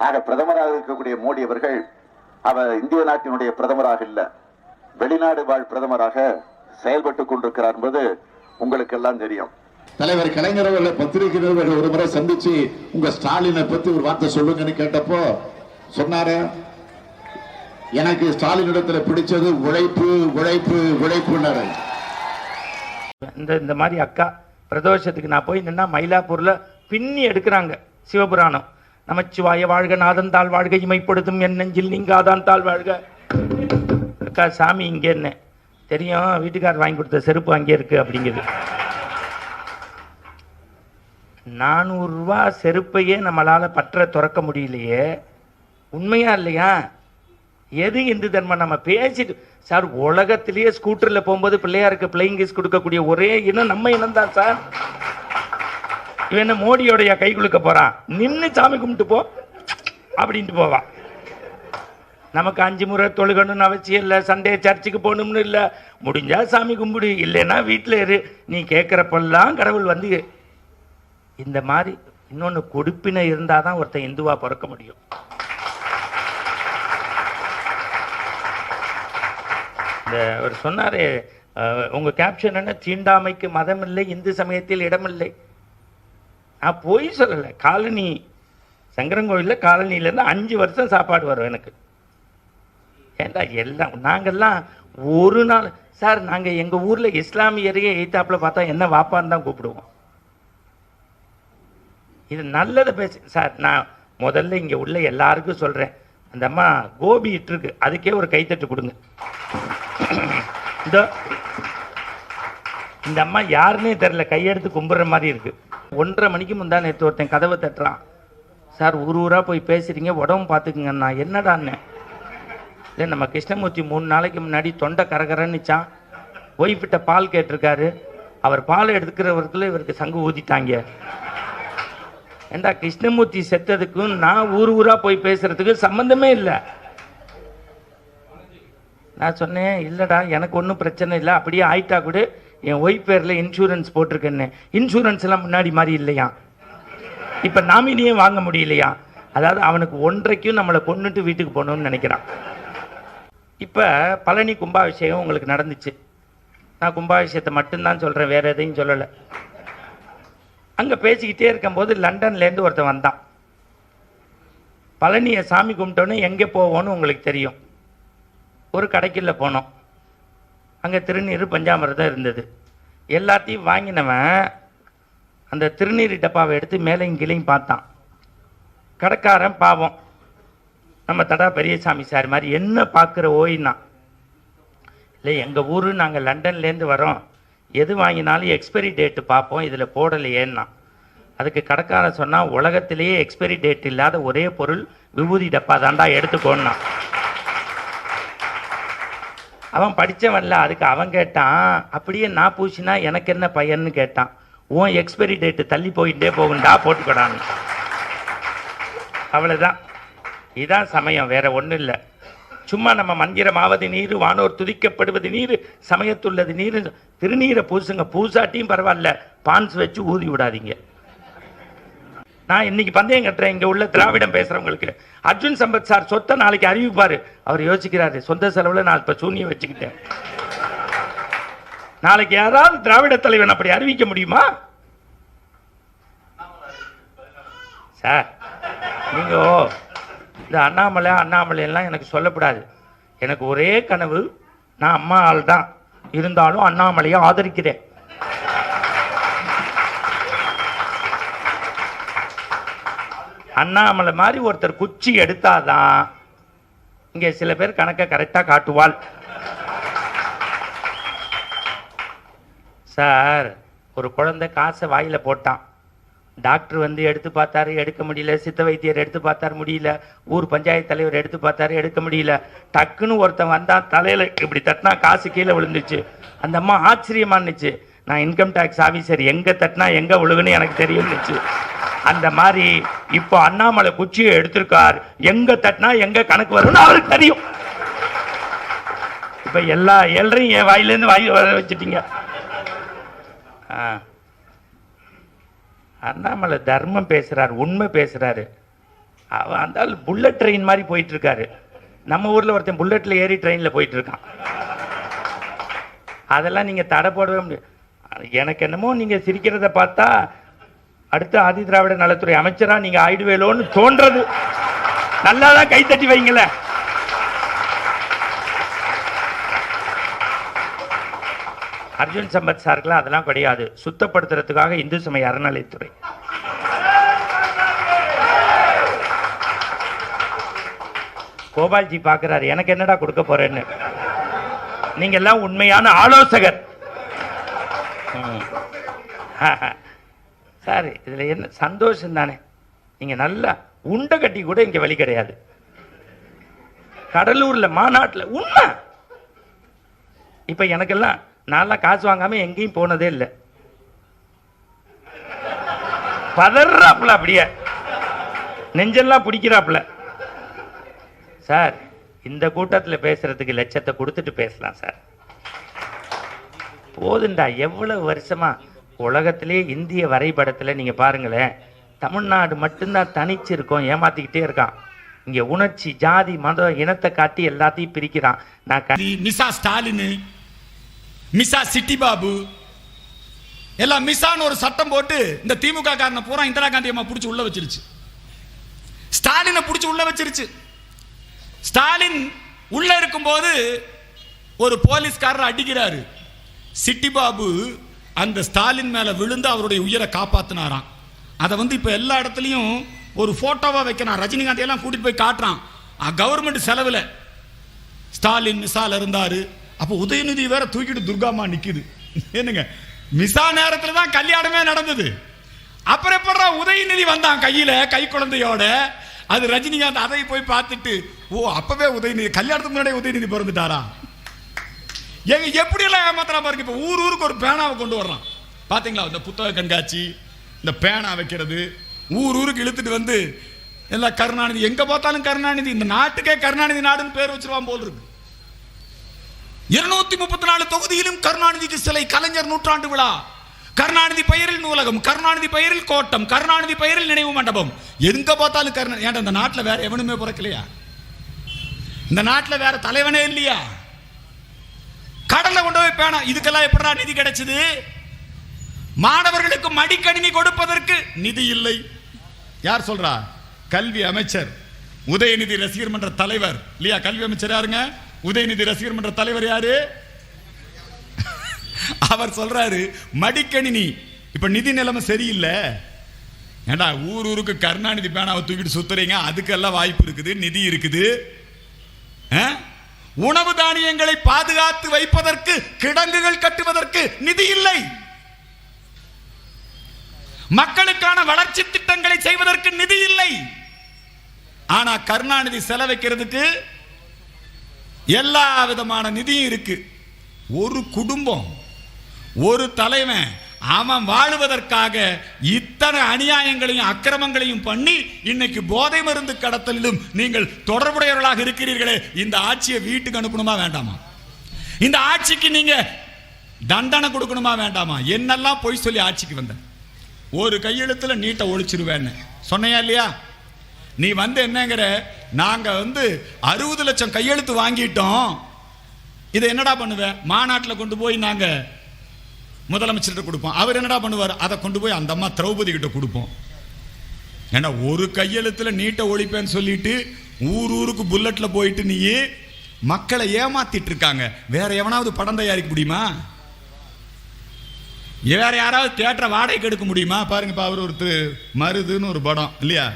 ஆக பிரதமராக இருக்கக்கூடிய மோடி அவர்கள் அவர் இந்திய நாட்டினுடைய பிரதமராக இல்ல, வெளிநாடு வாழ் பிரதமராக செயல்பட்டுக் கொண்டிருக்கிறார் என்பது உங்களுக்கு எல்லாம் தெரியும். தலைவர் கலைஞர் அவர்களை பத்திரிகை நிருபர்கள் ஒரு முறை சந்திச்சு உங்க ஸ்டாலினை பத்தி ஒரு வார்த்தை சொல்லுங்கன்னு கேட்டப்போ சொன்னாரு, எனக்கு ஸ்டாலினிடத்துல பிடிச்சது உழைப்பு உழைப்பு உழைப்புன்னாரு. இந்த மாதிரி அக்கா பிரதோஷத்துக்கு நான் போய் நின்னா மயிலாப்பூர்ல பின்னி எடுக்கிறாங்க சிவபுராணம். நமச்சிவாய வாழ்க, நாதன் தாழ் வாழ்க, இமைப்படுத்தும் என் நெஞ்சில் நீங்காதான் தாழ் வாழ்க. அக்கா சாமி இங்கே என்ன தெரியும், வீட்டுக்காரர் வாங்கி கொடுத்த செருப்பு அங்கே இருக்கு அப்படிங்குது. 400 ரூபா செருப்பையே நம்மளால பற்ற துறக்க முடியலையே, உண்மையா இல்லையா? எது இந்து தர்மம்? நம்ம பேசிட்டு சார், உலகத்திலேயே ஸ்கூட்டர்ல போகும்போது பிள்ளையாருக்கு பிளைங் கிஸ் கொடுக்கக்கூடிய ஒரே இனம் நம்ம இனம் தான் சார். இவன் என்ன மோடியோடைய கை குலுக்க போறான்? நின்று சாமி கும்பிட்டு போ அப்படின்ட்டு போவான். நமக்கு 5 முறை தொழுகணும்னு அவசியம் இல்லை, சண்டே சர்ச்சுக்கு போகணும்னு இல்லை, முடிஞ்சா சாமி கும்பிடு, இல்லைன்னா வீட்டில் இரு. நீ கேட்குறப்பெல்லாம் கடவுள் வந்து இந்த மாதிரி இன்னொன்று கொடுப்பினை இருந்தால் தான் ஒருத்தன் இந்துவா பிறக்க முடியும். இந்த அவர் சொன்னார், உங்கள் கேப்ஷன் என்ன, தீண்டாமைக்கு மதம் இல்லை, இந்து சமயத்தில் இடமில்லை. நான் போய் சொல்லலை. காலனி சங்கரங்கோவிலில் காலனியிலேருந்து 5 வருஷம் சாப்பாடு வரும் எனக்கு. ஏண்டா எல்லாம் நாங்கள்லாம் ஒரு நாள் சார், நாங்கள் எங்கள் ஊரில் இஸ்லாமியரையே எய்த்தாப்பில் பார்த்தா என்ன வாப்பான்னு தான் கூப்பிடுவோம். இது நல்லதை பேச சார். நான் முதல்ல இங்கே உள்ள எல்லாருக்கும் சொல்கிறேன், அந்த அம்மா கோபி இட்டுருக்கு, அதுக்கே ஒரு கைத்தட்டு கொடுங்க. இந்த அம்மா யாருன்னே தெரில, கையெடுத்து கும்பிட்ற மாதிரி இருக்கு. 1:30 மணிக்கு முந்தா நேற்று ஒருத்தன் கதவை தட்டுறான், சார் ஊராக போய் பேசுகிறீங்க, உடம்பு பார்த்துக்குங்கண்ணா. என்னடான்னு இல்லை, நம்ம கிருஷ்ணமூர்த்தி 3 நாளைக்கு முன்னாடி தொண்டை கரகரன்னுச்சான், ஒய்ஃபிட்ட பால் கேட்டிருக்காரு, அவர் பால் எடுத்துக்கிறவருக்குள்ள இவருக்கு சங்கு ஊதிட்டாங்க. ஏண்டா கிருஷ்ணமூர்த்தி செத்ததுக்கும் நான் ஊராக போய் பேசுறதுக்கு சம்மந்தமே இல்லை. நான் சொன்னேன், இல்லைடா எனக்கு ஒன்றும் பிரச்சனை இல்லை, அப்படியே ஆயிட்டா கூட என் ஒய்ஃப் பேரில் இன்சூரன்ஸ் போட்டிருக்கேன்னு. இன்சூரன்ஸ் எல்லாம் முன்னாடி மாதிரி இல்லையா, இப்போ நாமினியே வாங்க முடியலையா? அதாவது அவனுக்கு 1:30க்கும் நம்மளை கொண்டுட்டு வீட்டுக்கு போகணும்னு நினைக்கிறான். இப்போ பழனி கும்பாபிஷேகம் உங்களுக்கு நடந்துச்சு. நான் கும்பாபிஷேகத்தை மட்டும்தான் சொல்கிறேன், வேறு எதையும் சொல்லலை. அங்கே பேசிக்கிட்டே இருக்கும்போது லண்டன்லேருந்து ஒருத்தன் வந்தான். பழனியை சாமி கும்பிட்டோன்னு எங்கே போவோன்னு உங்களுக்கு தெரியும். ஒரு கடைக்குள்ள போனோம், அங்கே திருநீர் பஞ்சாமிரதம் இருந்தது. எல்லாத்தையும் வாங்கினவன் அந்த திருநீர் டப்பாவை எடுத்து மேலையும் கீழையும் பார்த்தான். கடைக்காரன் பாவம், நம்ம தடா பெரியசாமி சார் மாதிரி, என்ன பார்க்குற ஓய்னா, இல்லை எங்கள் ஊர் நாங்கள் லண்டன்லேருந்து வரோம், எது வாங்கினாலும் எக்ஸ்பைரி டேட்டு பார்ப்போம், இதில் போடலையேன்னா. அதுக்கு கடைக்காரன் சொன்னால், உலகத்திலேயே எக்ஸ்பைரி டேட் இல்லாத ஒரே பொருள் விபூதி டப்பா தாண்டா, எடுத்துக்கோன்னா. அவன் படித்தவன்ல, அதுக்கு அவன் கேட்டான், அப்படியே நான் பூசினா எனக்கு என்ன பையன்னு கேட்டான். உன் எக்ஸ்பைரி டேட்டு தள்ளி போயிட்டே போகுண்டா, போட்டுக்கொடான்னு. அவ்வளோதான், இதுதான் சமயம், வேற ஒன்றும் இல்லை. சும்மா நம்ம மந்திரமாவது நீர், வானோர் துதிக்கப்படுவது நீர், சமயத்துள்ளது நீர், திருநீரை பூசுங்க. பூசாட்டியும் பரவாயில்ல, பான்ஸ் வச்சு ஊதி விடாதீங்க. நான் இன்னைக்கு பந்தயம் கட்டுறேன், இங்கே உள்ள திராவிடம் பேசுகிறவங்களுக்கு, அர்ஜுன் சம்பத் சார் சொத்தை நாளைக்கு அறிவிப்பார். அவர் யோசிக்கிறாரு, சொந்த செலவில் நான் இப்போ சூனியம் வச்சுக்கிட்டேன். நாளைக்கு யாராவது திராவிட தலைவன் அப்படி அறிவிக்க முடியுமா சார்? நீங்கள் இந்த அண்ணாமலை எல்லாம் எனக்கு சொல்லக்கூடாது. எனக்கு ஒரே கனவு, நான் அம்மா ஆள் தான், இருந்தாலும் அண்ணாமலையை ஆதரிக்கிறேன். அண்ணாமலை மாதிரி ஒருத்தர் குச்சி எடுத்தாதான் இங்கே சில பேர் கணக்கை கரெக்டாக காட்டுவாள். சார், ஒரு குழந்தை காசை வாயில் போட்டான், டாக்டர் வந்து எடுத்து பார்த்தாரு, எடுக்க முடியல. சித்த வைத்தியர் எடுத்து பார்த்தாரு, முடியல. ஊர் பஞ்சாயத்து தலைவர் எடுத்து பார்த்தாரு, எடுக்க முடியல. டக்குன்னு ஒருத்தன் வந்தான், தலையில் இப்படி தட்டினா காசு கீழே விழுந்துச்சு. அந்த அம்மா ஆச்சரியமானுச்சு, நான் இன்கம் டேக்ஸ் ஆஃபீஸர், எங்கே தட்டினா எங்கே விழுகுன்னு எனக்கு தெரியும்னுச்சு. அந்த மாதிரி இப்போ அண்ணாமலை குச்சியை எடுத்திருக்கார், எங்க தட்டினா எங்க கணக்கு வரும்னு அவருக்கு தெரியும். இப்ப எல்லா ஏழரையும் என் வாயிலேருந்து வாங்கி வர வச்சுட்டீங்க. அண்ணாமலை தர்மம் பேசுறாரு, உண்மை பேசுறாரு. அவன் அந்த ஆள் புல்லட் ட்ரெயின் மாதிரி போயிட்டு இருக்காரு. நம்ம ஊர்ல ஒருத்தன் புல்லட்ல ஏறி ட்ரெயின்ல போயிட்டு இருக்கான். அதெல்லாம் நீங்க தடை போடவே முடியாது. எனக்கு என்னமோ நீங்க சிரிக்கிறத பார்த்தா அடுத்த ஆதி திராவிட நலத்துறை அமைச்சரா நீங்க ஆயிடுவேலோன்னு தோன்றது. நல்லாதான் கை தட்டி வைங்கள. அர்ஜுன் சம்பத் சாருக்குலாம் அதெல்லாம் கிடையாது. சுத்தப்படுத்துறதுக்காக இந்து சமய அறநிலையத்துறை. கோபால்ஜி பார்க்கிறாரு, எனக்கு என்னடா கொடுக்க போறேன்னு. நீங்க எல்லாம் உண்மையான ஆலோசகர் சார். இதுல என்ன சந்தோஷம் தானே. நீங்க நல்லா உண்டை கட்டி கூட இங்க வழி கிடையாது. கடலூர்ல மாநாட்டில் உண்மை. இப்ப எனக்கெல்லாம் நான்லாம் காசு வாங்காம எங்கேயும் போனதே இல்லை. பதறாப்புல, அப்படியே நெஞ்செல்லாம் பிடிக்கிறாப்புல. சார் இந்த கூட்டத்தில் பேசுறதுக்கு லட்சத்தை கொடுத்துட்டு பேசலாம் சார். போதுண்டா. எவ்வளவு வருஷமா உலகத்திலே இந்திய வரைபடத்தில் நீங்க பாருங்களேன், தமிழ்நாடு மட்டும்தான் தனிச்சு இருக்கோம், ஏமாத்திக்கிட்டே இருக்கான். இங்க உணர்ச்சி, ஜாதி, மதம், இனத்தை காட்டி எல்லாத்தையும் பிரிக்கிறான். நான் மிசா ஸ்டாலின், மிசா சிட்டி பாபு எல்லாம் மிசான்னு ஒரு சட்டம் போட்டு இந்த திமுக காரனை பூரா இந்திரா காந்தி அம்மா பிடிச்சி உள்ள வச்சிருச்சு. ஸ்டாலினை பிடிச்சி உள்ள வச்சிருச்சு. ஸ்டாலின் உள்ள இருக்கும்போது ஒரு போலீஸ்காரர் அடிக்கிறாரு. சிட்டி பாபு அந்த ஸ்டாலின் மேல விழுந்து அவருடைய உயிரை காப்பாத்தினாராம். அதை இப்ப எல்லா இடத்துலயும் ஒரு போட்டோவா வைக்கிறான். ரஜினிகாந்த் எல்லாம் கூட்டிட்டு போய் காட்டுறான். கவர்மெண்ட் செலவுல ஸ்டாலின் மிசால இருந்தாரு. அப்ப உதயநிதி வேற தூக்கிட்டு துர்காமா நிக்குது. என்னங்க, மிசா நேரத்துல தான் கல்யாணமே நடந்தது. அப்புறம் எப்படா உதயநிதி வந்தான் கையில, கை குழந்தையோட. அது ரஜினிகாந்த் அதை போய் பார்த்துட்டு, ஓ அப்பவே உதயநிதி, கல்யாணத்துக்கு முன்னாடியே உதயநிதி பிறந்துட்டாரா? எங்க எப்படி எல்லாம் ஏமாத்திரா பாருங்க. இப்ப ஊருக்கு ஒரு பேனாவை கொண்டு வர்றான். பாத்தீங்களா, இந்த புத்தக கண்காட்சி, இந்த பேனா வைக்கிறது, ஊருக்கு இழுத்துட்டு எல்லாம் கருணாநிதி. எங்க பார்த்தாலும் கருணாநிதி. இந்த நாட்டுக்கே கருணாநிதி நாடுன்னு பேர் வச்சிருவான் போல் இருக்கு. 234 தொகுதியிலும் கருணாநிதிக்கு சிலை, கலைஞர் நூற்றாண்டு விழா, கருணாநிதி பெயரில் நூலகம், கருணாநிதி பெயரில் கோட்டம், கருணாநிதி பெயரில் நினைவு மண்டபம். எங்க பார்த்தாலும் கருணாநிதி. ஏன்டா இந்த நாட்டில் வேற எவனுமே பிறக்கலையா? இந்த நாட்டில் வேற தலைவனே இல்லையா? கடல்ல கொண்டு போய் பேனா. இதுக்கெல்லாம் எப்படா நிதி கிடைச்சது? மாணவர்களுக்கு மடிக்கணினி கொடுப்பதற்கு நிதி இல்லை. யார் சொல்றா? கல்வி அமைச்சர், உதயநிதி ரசிகர் மன்ற தலைவர் இல்லையா? கல்வி அமைச்சர் யாருங்க? உதயநிதி ரசிகர் மன்ற தலைவர் யாரு? அவர் சொல்றாரு மடிக்கணினி. இப்ப நிதி நிலைமை சரியில்லை. ஏண்டா ஊருக்கு கருணாநிதி பேனாவை தூக்கிட்டு சுத்துறீங்க, அதுக்கெல்லாம் வாய்ப்பு இருக்குது, நிதி இருக்குது. உணவு தானியங்களை பாதுகாத்து வைப்பதற்கு, கிடங்குகள் கட்டுவதற்கு நிதி இல்லை. மக்களுக்கான வளர்ச்சி திட்டங்களை செய்வதற்கு நிதி இல்லை. ஆனா கருணாநிதி செலவைக்கிறதுக்கு எல்லா விதமான நிதியும் இருக்கு. ஒரு குடும்பம், ஒரு தலைவன், அவன் வாழுவதற்காக இத்தனை அநியாயங்களையும் அக்கிரமங்களையும் பண்ணி இன்னைக்கு போதை மருந்து கடத்தலிலும் நீங்கள் தொடர்புடையவர்களாக இருக்கிறீர்களே, இந்த ஆட்சியை வீட்டுக்கு அனுப்பணுமா வேண்டாமா? இந்த ஆட்சிக்கு நீங்க தண்டனை கொடுக்கணுமா வேண்டாமா? என்னெல்லாம் பொய் சொல்லி ஆட்சிக்கு வந்த? ஒரு கையெழுத்துல நீட்டை ஒழிச்சிருவேன்னு சொன்னையா இல்லையா? நீ என்னங்கிற, நாங்க 60 லட்சம் கையெழுத்து வாங்கிட்டோம், இதை என்னடா பண்ணுவேன்? மாநாட்டில் கொண்டு போய் நாங்க முதலமைச்சர்கிட்ட கொடுப்போம். அவர் என்னடா பண்ணுவார்? அதை கொண்டு போய் அந்த அம்மா திரௌபதி கிட்ட கொடுப்போம். ஏன்னா ஒரு கையெழுத்துல நீட்டை ஒழிப்பேன்னு சொல்லிட்டு ஊருக்கு புல்லட்ல போயிட்டு நீ மக்களை ஏமாத்திட்டு இருக்காங்க. வேற எவனாவது படம் தயாரிக்க முடியுமா? வேற யாராவது தியேட்டரை வாடகைக்கு எடுக்க முடியுமா? பாருங்க, அவர் ஒருத்தர் மருதுன்னு ஒரு படம் இல்லையா,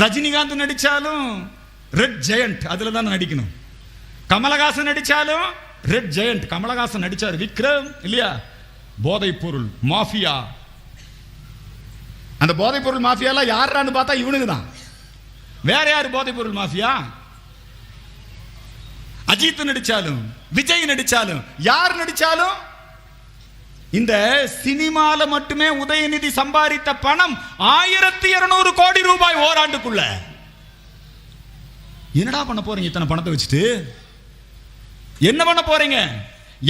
ரஜினிகாந்த் நடிச்சாலும் ரெட் ஜெயண்ட் அதுல தான் நடிக்கணும். கமலஹாசன் நடிச்சாலும் ரெட் ஜெயண்ட். கமலஹாசன் நடிச்சார் விக்ரம் இல்லையா, போதைப் பொருள் மாஃபியா. அந்த போதைப் பொருள் மாஃபியா யாரான்னு பார்த்தா இவனுக்கு தான். வேற யாரு போதைப் பொருள் மாஃபியா? அஜித் நடிச்சாலும், விஜய் நடிச்சாலும், யார் நடிச்சாலும் இந்த சினிமால மட்டுமே உதயநிதி சம்பாதித்த பணம் 1200 கோடி ரூபாய் ஓராண்டுக்குள்ள. என்னடா பண்ண போறீங்க இத்தனை பணத்தை வச்சுட்டு? என்ன பண்ண போறீங்க?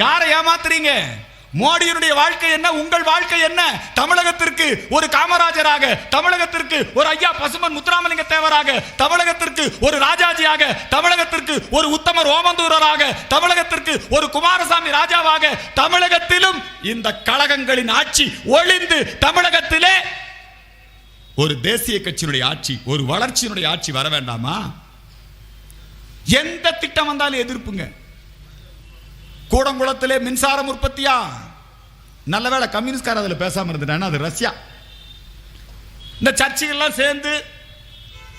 யாரை ஏமாத்துறீங்க? மோடியினுடைய வாழ்க்கை என்ன, உங்கள் வாழ்க்கை என்ன? தமிழகத்திற்கு ஒரு காமராஜராக, தமிழகத்திற்கு ஒரு ஐயா பசுமன் முத்துராமலிங்க தேவராக, தமிழகத்திற்கு ஒரு ராஜாஜியாக, தமிழகத்திற்கு ஒரு உத்தமர் ஓமந்தூரராக, தமிழகத்திற்கு ஒரு குமாரசாமி ராஜாவாக, தமிழகத்திலும் இந்த கழகங்களின் ஆட்சி ஒளிந்து தமிழகத்திலே ஒரு தேசிய கட்சியினுடைய ஆட்சி, ஒரு வளர்ச்சியினுடைய ஆட்சி வர வேண்டாமா? எந்த திட்டம் வந்தாலும் எதிர்ப்புங்க. கூடங்குளத்திலே மின்சாரம் உற்பத்தியா? நல்ல வேளை கம்யூனிஸ்ட்கார அதில் பேசாம இருந்துட்டாங்க, அது ரஷ்யா. இந்த சர்ச்சைகள்லாம் சேர்ந்து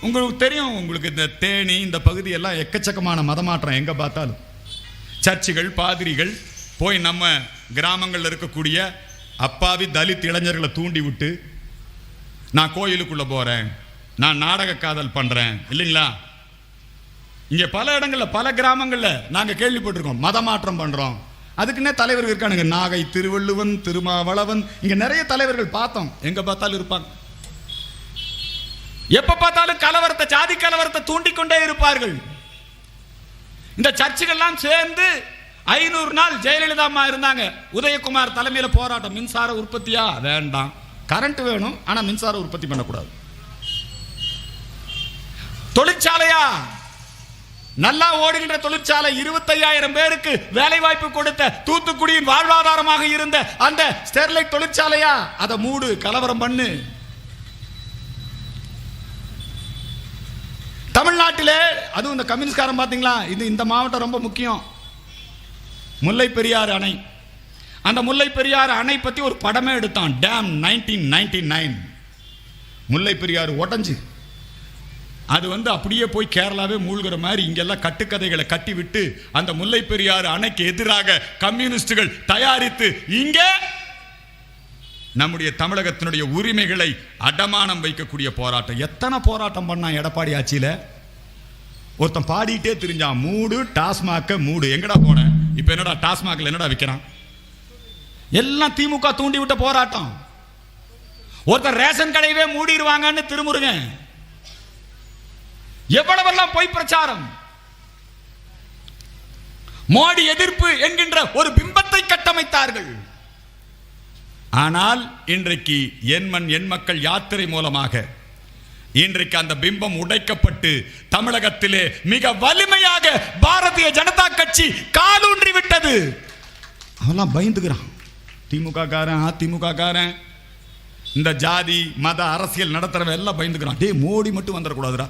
உங்களுக்கு தெரியும், உங்களுக்கு இந்த தேனி இந்த பகுதி எல்லாம் எக்கச்சக்கமான மதமாற்றம். எங்க பார்த்தாலும் சர்ச்சுகள், பாதிரிகள் போய் நம்ம கிராமங்களில் இருக்கக்கூடிய அப்பாவி தலித் இளைஞர்களை தூண்டி விட்டு, நான் கோயிலுக்குள்ள போறேன், நான் நாடக காதல் பண்றேன் இல்லைங்களா? இங்க பல இடங்கள்ல, பல கிராமங்கள்ல நாங்க கேள்விப்பட்டிருக்கோம், மதமாற்றம் பண்றோம். அதுக்குன்னே தலைவர்கள் இருக்கானுங்க, நாகை திருவள்ளுவன், திருமாவளவன், இங்க நிறைய தலைவர்கள் பார்த்தோம், எங்க பார்த்தாலும் இருப்பாங்க. எப்ப பார்த்தாலும் கலவரத்தை, ஜாதி கலவரத்தை தூண்டிக்கொண்டே இருப்பார்கள். இந்த சர்ச்சுகள்லாம் சேர்ந்து 500 நாள் ஜெயலலிதா அம்மா இருந்தாங்க, உதயகுமார் தலைமையில போராட்டம். மின்சார உற்பத்தியா? வேண்டாம். கரண்ட் வேணும், ஆனா மின்சார உற்பத்தி பண்ணக்கூடாது. தொழிற்சாலையா? நல்லா ஓடுகின்ற தொழிற்சாலை, 25,000 பேருக்கு வேலை வாய்ப்பு கொடுத்த தூத்துக்குடியின் வாழ்வாதாரமாக இருந்த அந்த ஸ்டெர்லைட் தொழிற்சாலையா? அதை மூடு, கலவரம் பண்ணு. தமிழ்நாட்டிலே அதுவும் இந்த கம்யூனிஸ்ட்காரன் பாத்தீங்களா, இது இந்த மாவட்டம் ரொம்ப முக்கியம். முல்லை பெரியாறு அணை, அந்த முல்லை பெரியாறு அணை பத்தி ஒரு படமே எடுத்தான், டேம் 1999. முல்லை பெரியாறு உடஞ்சு அது அப்படியே போய் கேரளாவே மூழ்கிற மாதிரி இங்கெல்லாம் கட்டுக்கதைகளை கட்டி விட்டு அந்த முல்லை பெரியாறு அணைக்கு எதிராக கம்யூனிஸ்டுகள் தயாரித்து இங்கே நம்முடைய தமிழகத்தினுடைய உரிமைகளை அடமானம் வைக்கக்கூடிய போராட்டம். எத்தனை போராட்டம் பண்ணா எடப்பாடி ஆட்சியில? ஒருத்தன் பாடிட்டே தெரிஞ்சான், மூடு டாஸ்மாக மூடு. எங்கடா போன? இப்ப என்னடா டாஸ்மாக்ல என்னடா விற்கிறான்? எல்லாம் திமுக தூண்டி விட்ட போராட்டம். ஒருத்தர் ரேஷன் கடையவே மூடிடுவாங்கன்னு திருமுருகன். எவ்வளவெல்லாம் பொய் பிரச்சாரம். மோடி எதிர்ப்பு என்கின்ற ஒரு பிம்பத்தை கட்டமைத்தார்கள். ஆனால் இன்றைக்கு எண்மண் எண் மக்கள் யாத்திரை மூலமாக இன்றைக்கு அந்த பிம்பம் உடைக்கப்பட்டு தமிழகத்திலே மிக வலிமையாக பாரதிய ஜனதா கட்சி காலூன்றி விட்டது. அவெல்லாம் பயந்துக்கிறான், திமுக காரன், அதிமுக காரன், இந்த ஜாதி மத அரசியல் நடத்துறவன் எல்லாம் பயந்துக்கிறான். டேய், மோடி மட்டும் வந்துடக்கூடாதுடா.